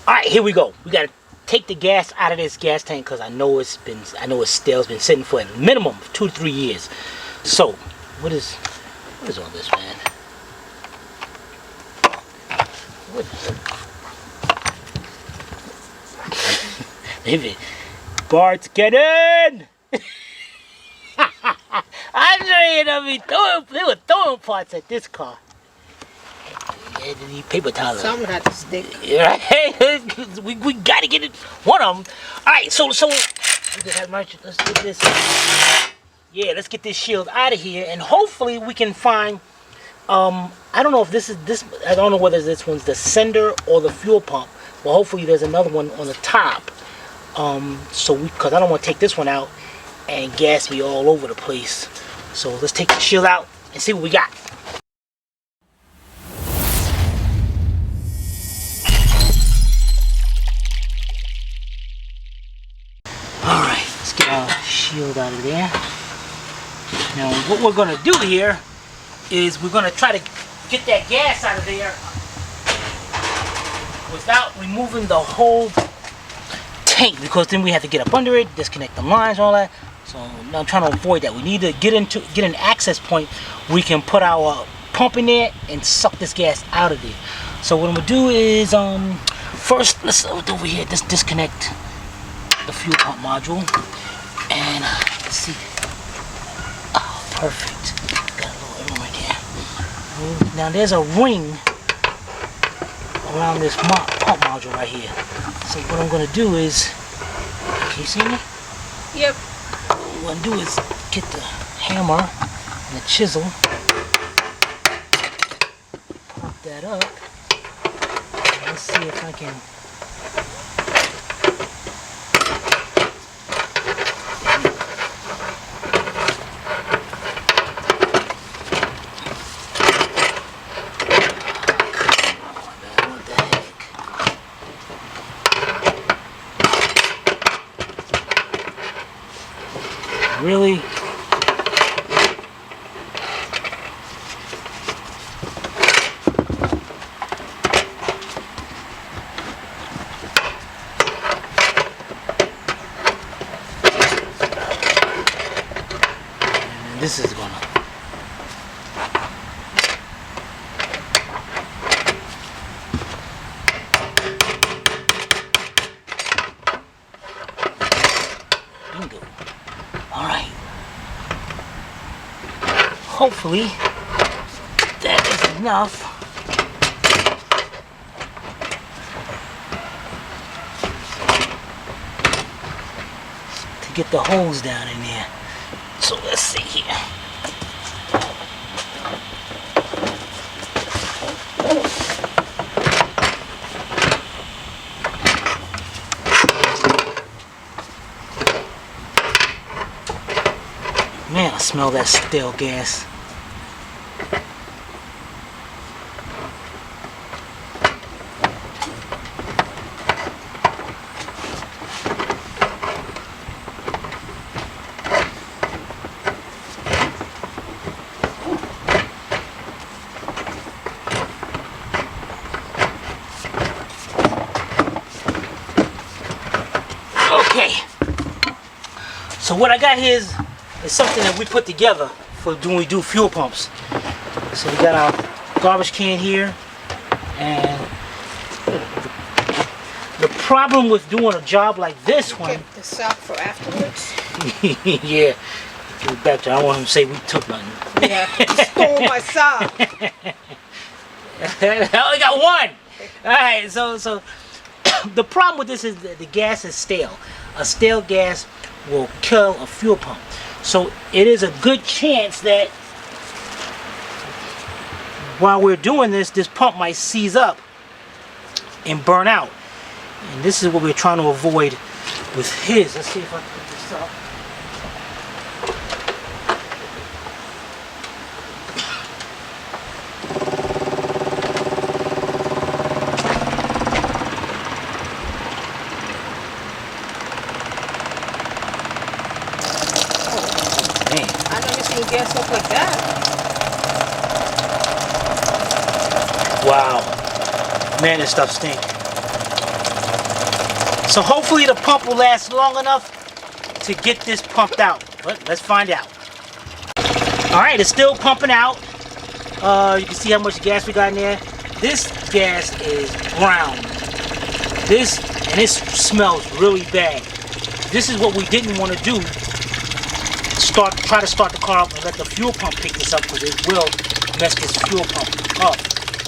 All right, here we go. We gotta take the gas out of this gas tank because I know it's stale. It's been sitting for a minimum of 2 to 3 years. So, what is all this, man? Maybe Bart's get in. I'm sure they were throwing parts at this car. Yeah, they need paper towels. Some had to stick. Right? we gotta get it. One of them. All right, so let's get this. Yeah, let's get this shield out of here, and hopefully we can find. I don't know if this. I don't know whether this one's the sender or the fuel pump, but hopefully there's another one on the top. Because I don't want to take this one out and gas me all over the place. So let's take the shield out and see what we got. Alright, let's get our shield out of there. Now what we're going to do here is we're going to try to get that gas out of there without removing the whole tank, because then we have to get up under it, disconnect the lines, all that. So I'm trying to avoid that. We need to get an access point where we can put our pump in there and suck this gas out of there. So what I'm gonna do is first let's over here, just disconnect the fuel pump module, and let's see. Oh, perfect. Got a little room right there. Now there's a ring around this pump module right here. So what I'm going to do is, can you see me? Yep. What I'm going to do is get the hammer and the chisel, pop that up, and let's see if I can. Really? And this is gonna. Bingo. All right. Hopefully that is enough. To get the hose down in there. So let's see here. Man, I smell that stale gas. Okay. So what I got here is something that we put together for when we do fuel pumps. So we got our garbage can here, and the problem with doing a job like this one. Kept the sock for afterwards. Yeah, back to I don't want him to say we took nothing. Yeah, you stole my sock. I only got one. All right, so the problem with this is that the gas is stale. A stale gas will kill a fuel pump. So it is a good chance that while we're doing this, this pump might seize up and burn out. And this is what we're trying to avoid with his. Let's see if I can put this up. Gas up like that. Wow. Man, this stuff stinks. So hopefully the pump will last long enough to get this pumped out. But let's find out. Alright, it's still pumping out. You can see how much gas we got in there. This gas is brown. It smells really bad. This is what we didn't want to do. Try to start the car up and let the fuel pump pick this up, because it will mess this fuel pump up.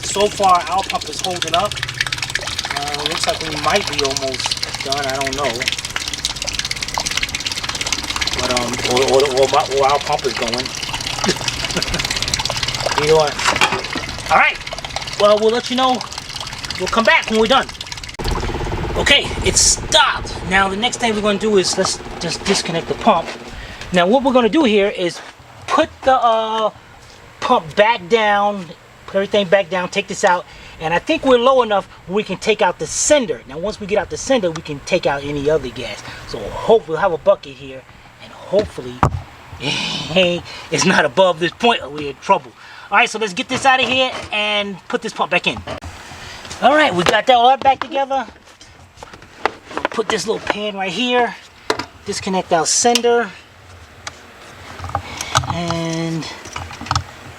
So far, our pump is holding up. Looks like we might be almost done. I don't know. But or our pump is going. Either one. All right. Well, we'll let you know. We'll come back when we're done. Okay, it's stopped. Now the next thing we're going to do is let's just disconnect the pump. Now what we're going to do here is put the pump back down, put everything back down, take this out, and I think we're low enough we can take out the sender. Now once we get out the sender, we can take out any other gas. So hope we'll have a bucket here, and hopefully it's not above this point or we're in trouble. Alright, so let's get this out of here and put this pump back in. Alright, we got that all back together. Put this little pan right here, disconnect our sender, and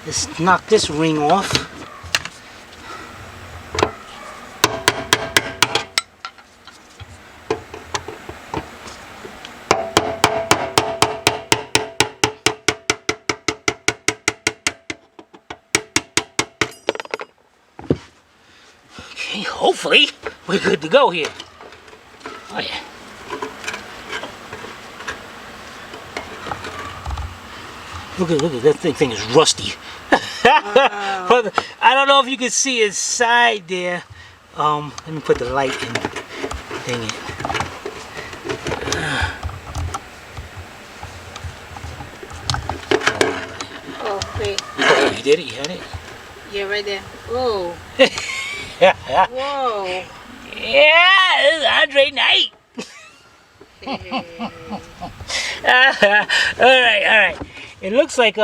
let's knock this ring off. Okay, hopefully we're good to go here. Oh yeah. Look at that thing is rusty. Wow. I don't know if you can see inside there. Let me put the light in. Dang it. Oh, wait. Oh, you did it? You had it? Yeah, right there. Whoa. Whoa. Yeah, this is Andre Knight. Alright. It looks like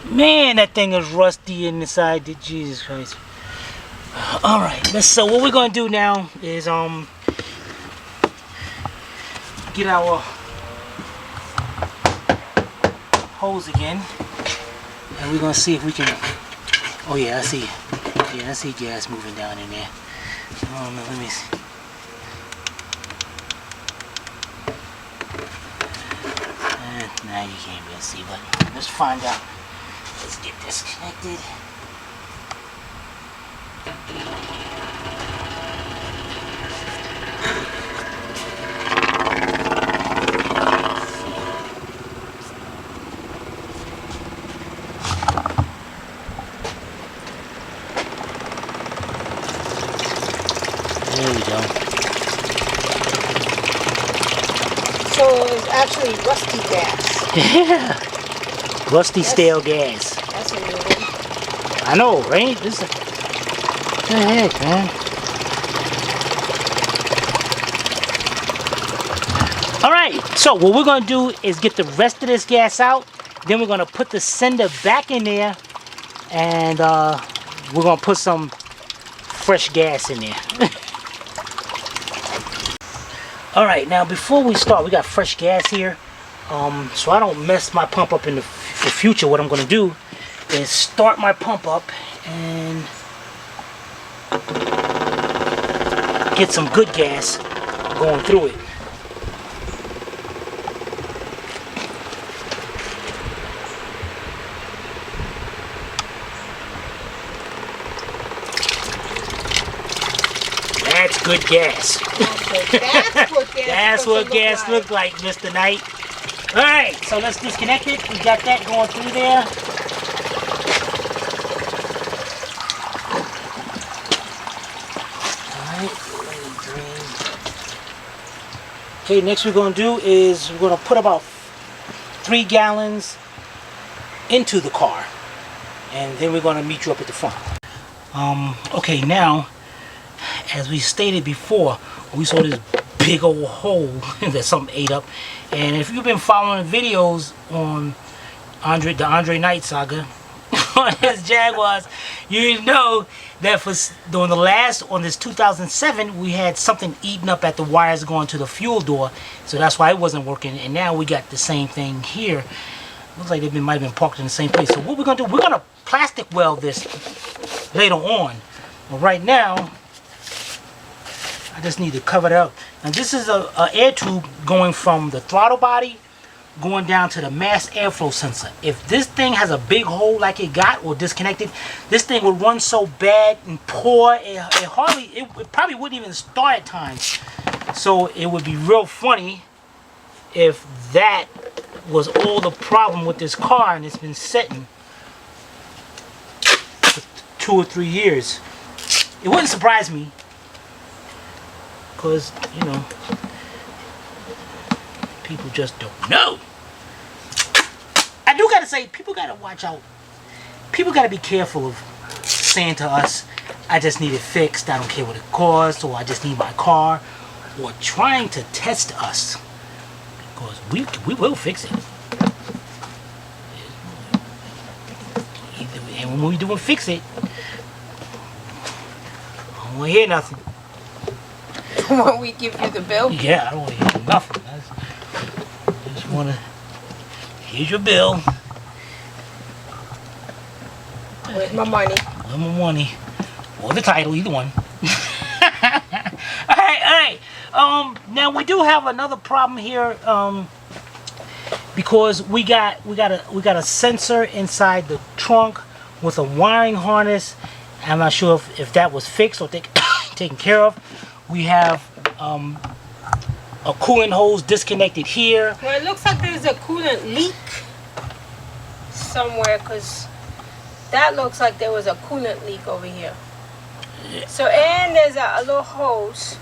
man, that thing is rusty inside. Jesus Christ. Alright, so what we're gonna do now is get our hose again, and we're gonna see if we can. Oh yeah, I see. Yeah, I see gas moving down in there. Oh no, let me see. Now you can't really see, but let's find out. Let's get this connected. There we go. So it's actually rusty gas. Yeah. Rusty stale gas. That's a new one. I know, right? This is... What the heck, man? Alright, so what we're going to do is get the rest of this gas out. Then we're going to put the sender back in there. And we're going to put some fresh gas in there. Alright, now before we start, we got fresh gas here. So I don't mess my pump up in the future. What I'm going to do is start my pump up and get some good gas going through it. That's good gas. That's what gas look like, Mr. Knight. Alright, so let's disconnect it. We got that going through there. Alright, green. Okay, next we're going to do is we're going to put about 3 gallons into the car. And then we're going to meet you up at the front. Okay, now, as we stated before, we saw this big old hole that something ate up. And if you've been following videos on the Andre Knight saga, on his Jaguars, you know that during the last, on this 2007, we had something eaten up at the wires going to the fuel door, so that's why it wasn't working. And now we got the same thing here. Looks like they might have been parked in the same place. So what we're gonna do, we're gonna plastic weld this later on. But right now, I just need to cover it up. Now this is a air tube going from the throttle body going down to the mass airflow sensor. If this thing has a big hole like it got or disconnected, this thing would run so bad and poor, it probably wouldn't even start at times. So it would be real funny if that was all the problem with this car and it's been sitting for 2 or 3 years. It wouldn't surprise me, because, you know, people just don't know. I do gotta say, people gotta watch out. People gotta be careful of saying to us, I just need it fixed, I don't care what it costs, or I just need my car, or trying to test us, because we will fix it. And when we do fix it, I don't want to hear nothing. When we give you the bill? Yeah, I don't want to hear nothing. I just want to, here's your bill. Where's my money? Where's my money? Or the title, either one. Alright. Now we do have another problem here, because we got a sensor inside the trunk with a wiring harness. I'm not sure if that was fixed or taken care of. We have a coolant hose disconnected here. Well, it looks like there's a coolant leak somewhere, because that looks like there was a coolant leak over here. So, and there's a little hose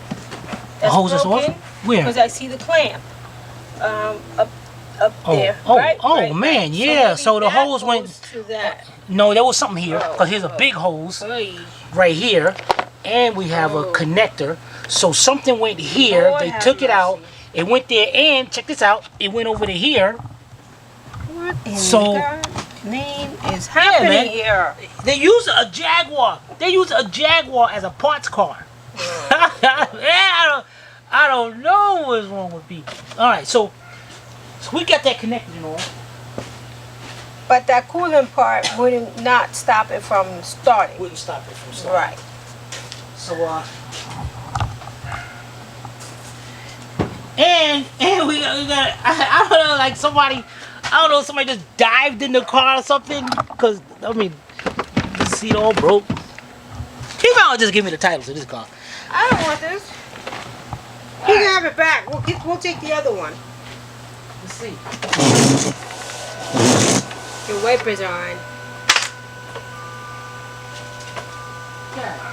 that's broken. Where? Because I see the clamp up there. Right, man, yeah. So the hose went to that. No, there was something here, because here's a big hose right here, and we have a connector. So something went here. They took it out. It went there, and check this out. It went over to here. What in God's name is happening here? They use a Jaguar. They use a Jaguar as a parts car. I don't know what's wrong with people. All right, so we got that connected and all. But that coolant part wouldn't not stop it from starting. Wouldn't stop it from starting. Right. So and we got I don't know, like somebody just dived in the car or something, because I mean the seat all broke. He might just give me the title to this car. I don't want this. You can have it back. We'll take the other one. Let's see. Your wipers are on. Yeah.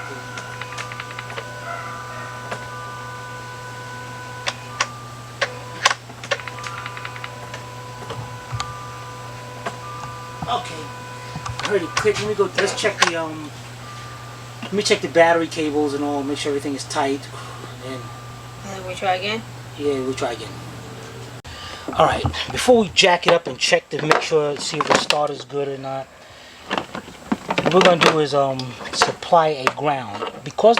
Okay. I heard it click. Let me go. Let's check the Let me check the battery cables and all. Make sure everything is tight. And then we try again. Yeah, we'll try again. All right. Before we jack it up and check to make sure, see if the starter's good or not, what we're gonna do is supply a ground, because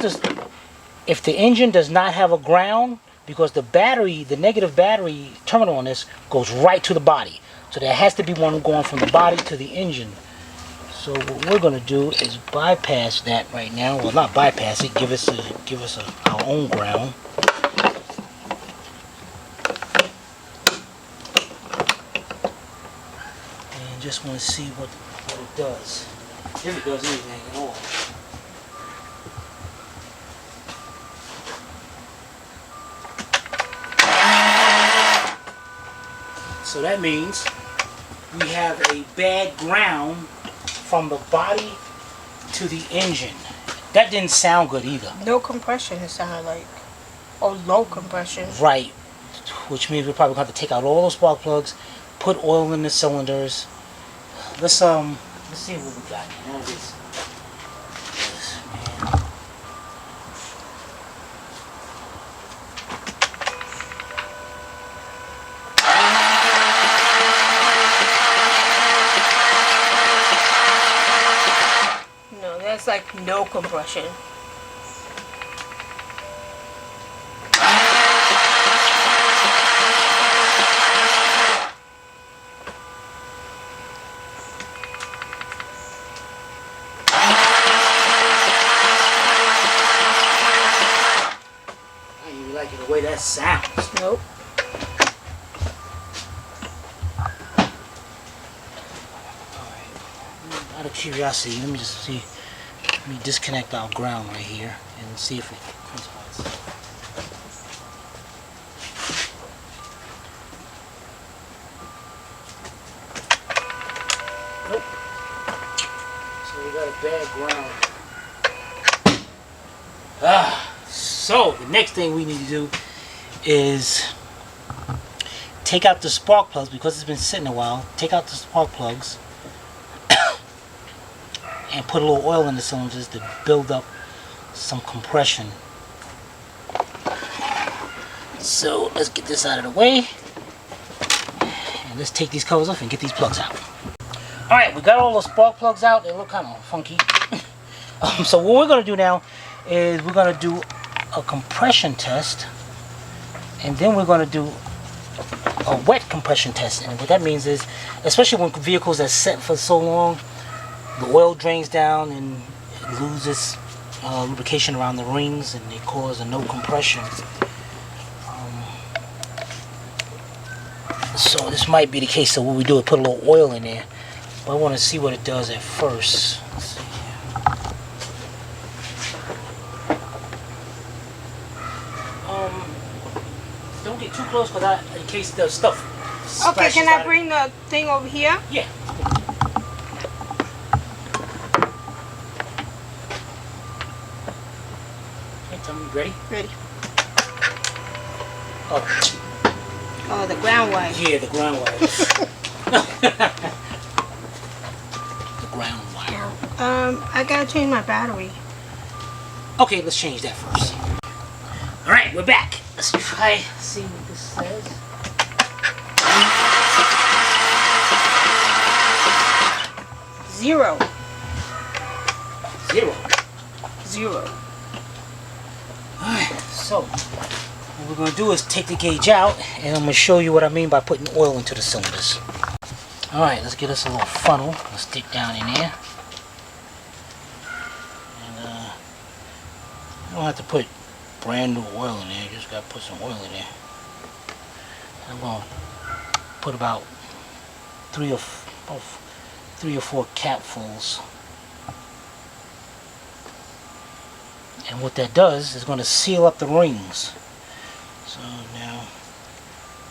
if the engine does not have a ground, because the battery, the negative battery terminal on this goes right to the body. So there has to be one going from the body to the engine. So what we're going to do is bypass that right now. Well, not bypass it. Give us our own ground. And just want to see what it does, if it does anything at all. So that means we have a bad ground from the body to the engine. That didn't sound good either. No compression, it sounded like. Or low compression. Right. Which means we're probably going to have to take out all those spark plugs, put oil in the cylinders. Let's see what we got. Now this. has like no compression. I don't even like it the way that sounds. Nope. Out of curiosity, let me just see. Let me disconnect our ground right here and see if it comes by itself. Nope. So we got a bad ground. So the next thing we need to do is take out the spark plugs because it's been sitting a while. Take out the spark plugs and put a little oil in the cylinders to build up some compression. So let's get this out of the way and let's take these covers off and get these plugs out. Alright, we got all the spark plugs out. They look kind of funky. So what we're going to do now is we're going to do a compression test, and then we're going to do a wet compression test. And what that means is, especially when vehicles are set for so long, the oil drains down and it loses lubrication around the rings, and they cause a no compression. So this might be the case. So what we do is put a little oil in there, but I want to see what it does at first. Let's see here. Don't get too close, because in case the stuff Okay, can splashes I bring the thing over here? Yeah. Okay, tell me you ready? Ready. Oh, Oh, the ground wire. yeah, the ground wire. The ground wire. I gotta change my battery. Okay, let's change that first. Alright, we're back. Let's try see what this says. Zero. Zero. Zero. Alright, so what we're going to do is take the gauge out, and I'm going to show you what I mean by putting oil into the cylinders. Alright, let's get us a little funnel. Let's stick down in there. And you don't have to put brand new oil in there, you just got to put some oil in there. And I'm going to put about three or four capfuls. And what that does is going to seal up the rings.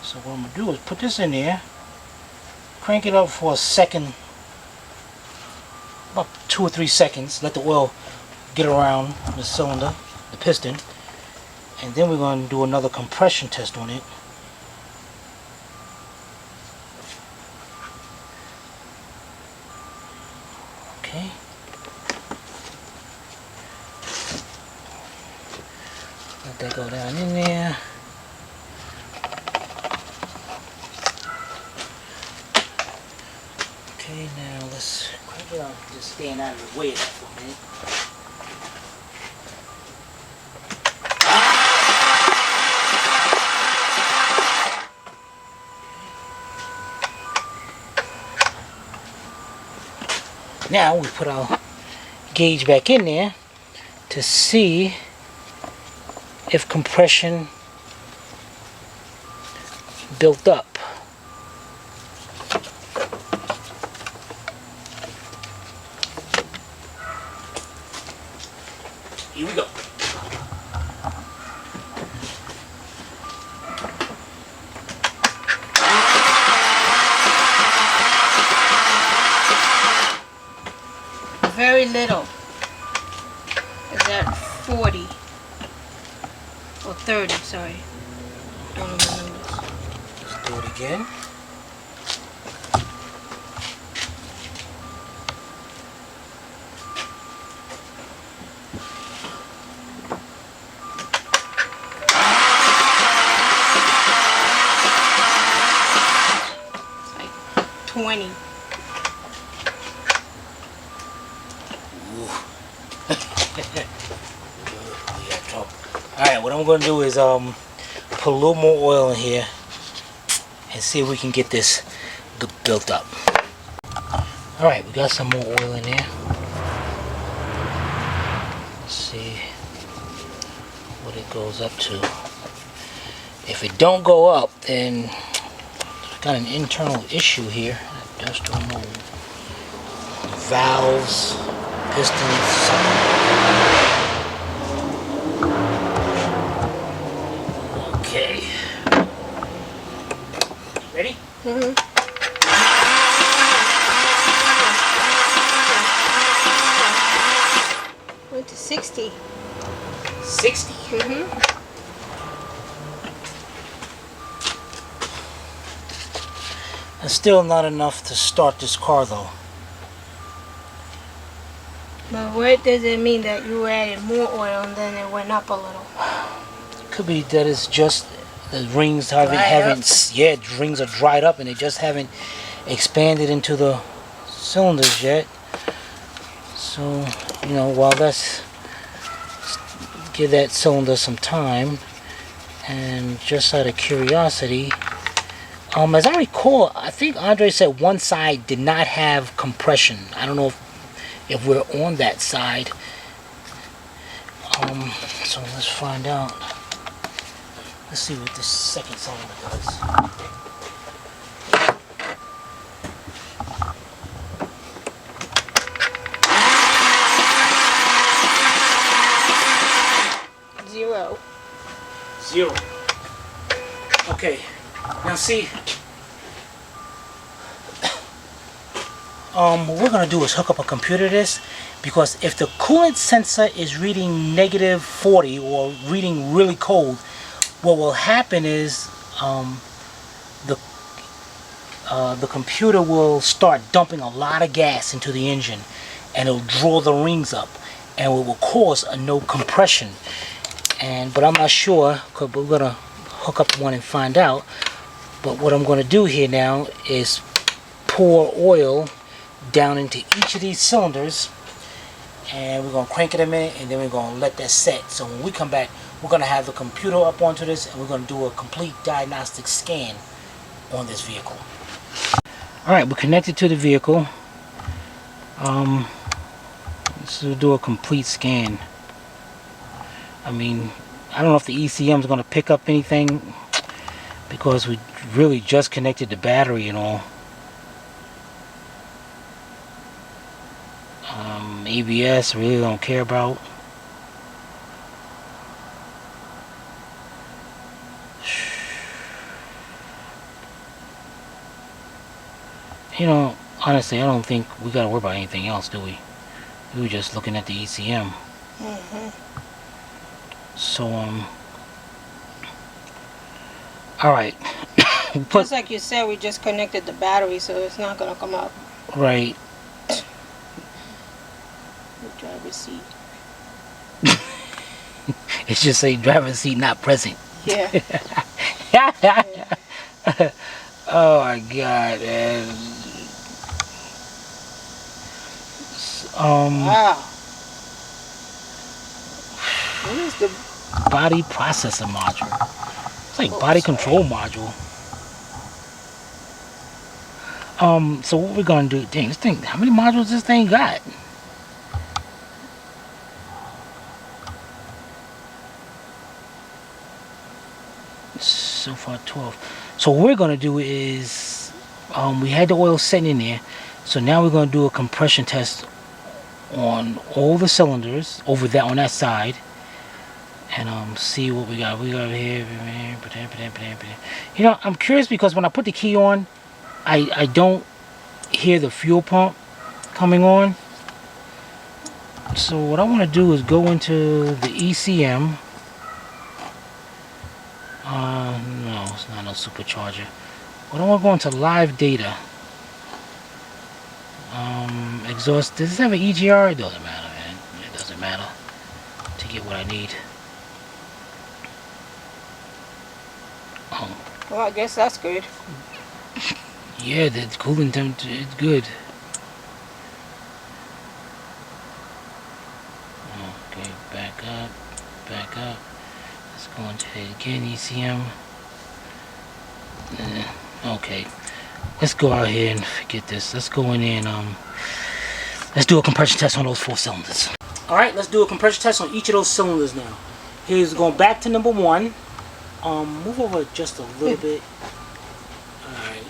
So what I'm going to do is put this in there, crank it up for a second, about 2 or 3 seconds, let the oil get around the cylinder, the piston, and then we're going to do another compression test on it. Okay. Let that go down in there. Okay, now let's crank it up, just stand out of the way of that for a minute. Now we put our gauge back in there to see if compression built up. Here we go. Very little. Is at 40 or 30, sorry. Don't know the numbers. Let's do it again. It's like 20. Ooh. Alright, what I'm going to do is put a little more oil in here and see if we can get this built up. Alright, we got some more oil in there. Let's see what it goes up to. If it don't go up, then we've got an internal issue here. Industrial mode. Valves, pistons, something. Okay. Ready? Mm-hmm. Went to 60. 60. Mm-hmm. It's still not enough to start this car though. But what does it mean that you added more oil and then it went up a little? Could be that it's just the rings haven't the rings are dried up and they just haven't expanded into the cylinders yet. So, you know, while let's give that cylinder some time. And just out of curiosity, as I recall, I think Andre said one side did not have compression. I don't know if we're on that side. So let's find out. Let's see what this second cylinder does. Zero. Okay. Now see, what we're gonna do is hook up a computer to this, because if the coolant sensor is reading -40 or reading really cold, what will happen is the computer will start dumping a lot of gas into the engine, and it'll draw the rings up, and it will cause a no compression. But I'm not sure, because we're gonna hook up one and find out. But what I'm going to do here now is pour oil down into each of these cylinders, and we're going to crank it a minute, and then we're going to let that set. So when we come back, we're going to have the computer up onto this, and we're going to do a complete diagnostic scan on this vehicle. Alright, we're connected to the vehicle. Let's do a complete scan. I mean, I don't know if the ECM is going to pick up anything, because we really just connected the battery and all. ABS really don't care about. You know, honestly, I don't think we gotta worry about anything else, do we? We were just looking at the ECM. Mm-hmm. So alright. Just like you said, we just connected the battery, so it's not gonna come up. Right. The driver's seat. It should say driver's seat not present. Yeah. Oh my god, man. Wow. What is the body processor module? It's like body control module. So what we're gonna do? Dang, this thing. How many modules this thing got? So far 12. So what we're gonna do is, we had the oil sitting in there. So now we're gonna do a compression test on all the cylinders over there on that side, and see what we got. We got here. You know, I'm curious because when I put the key on, I don't hear the fuel pump coming on. So what I want to do is go into the ECM. No, it's not no supercharger. What I want to go into live data. Exhaust. Does this have an EGR? It doesn't matter, man. It doesn't matter to get what I need. Well, I guess that's good. Yeah, the cooling temperature is good. back up. Let's go into it again, ECM. Okay, let's go out here and forget this. Let's go in there and let's do a compression test on those 4 cylinders. All right, let's do a compression test on each of those cylinders now. Here's going back to number 1. Move over just a little bit. All right.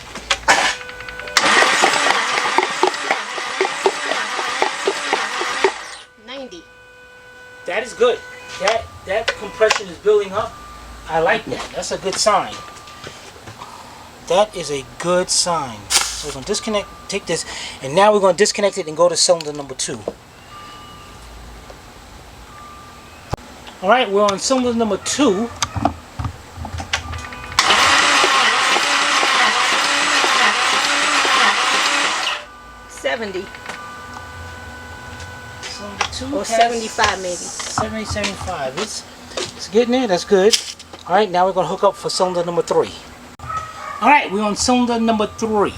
90. That is good. That compression is building up. I like that. That's a good sign. That is a good sign. So we're going to disconnect, take this, and now we're going to disconnect it and go to cylinder number 2. Alright, we're on cylinder number 2. $70. Cylinder 2 Or $75 maybe. 70, 75. It's getting there. That's good. Alright, now we're going to hook up for cylinder number 3. Alright, we're on cylinder number 3.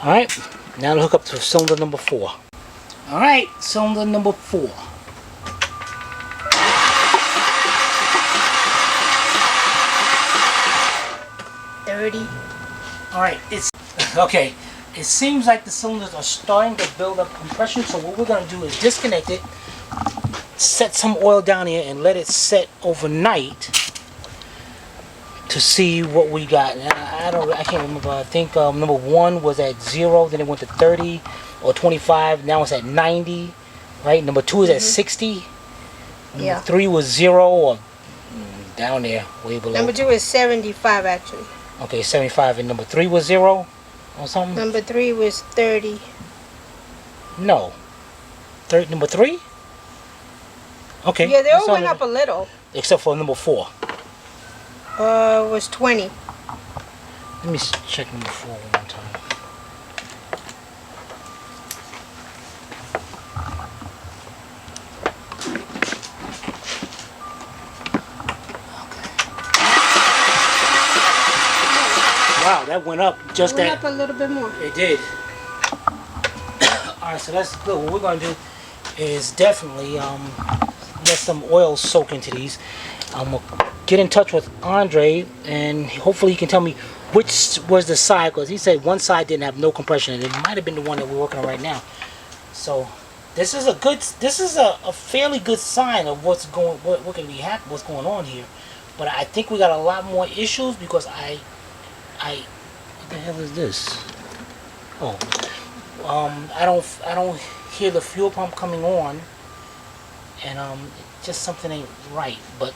Alright, now to hook up to cylinder number 4. Alright, cylinder number 4. Alright, it's okay. It seems like the cylinders are starting to build up compression, so what we're going to do is disconnect it, set some oil down here, and let it set overnight to see what we got. I can't remember. I think number 1 was at 0, then it went to 30 or 25. Now it's at 90, right? Number 2 is at 60. Yeah. 3 was 0 or down there, way below. Number 2 is 75 actually. Okay, 75, and number 3 was 0 or something? Number 3 was 30. No. Number 3? Okay. Yeah, they all went up a little. Except for number 4. It was 20. Let me check number 4 one more time. Wow, that went up just Went that. up a little bit more. It did. Alright, so that's good. What we're going to do is definitely let some oil soak into these. I'm going to get in touch with Andre, and hopefully he can tell me which was the side, because he said one side didn't have no compression, and it might have been the one that we're working on right now. So this is a fairly good sign of what's going on here. But I think we got a lot more issues because what the hell is this? Oh, I don't hear the fuel pump coming on, and just something ain't right. But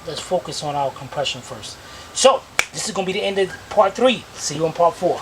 let's focus on our compression first. So this is gonna be the end of part 3. See you in part 4.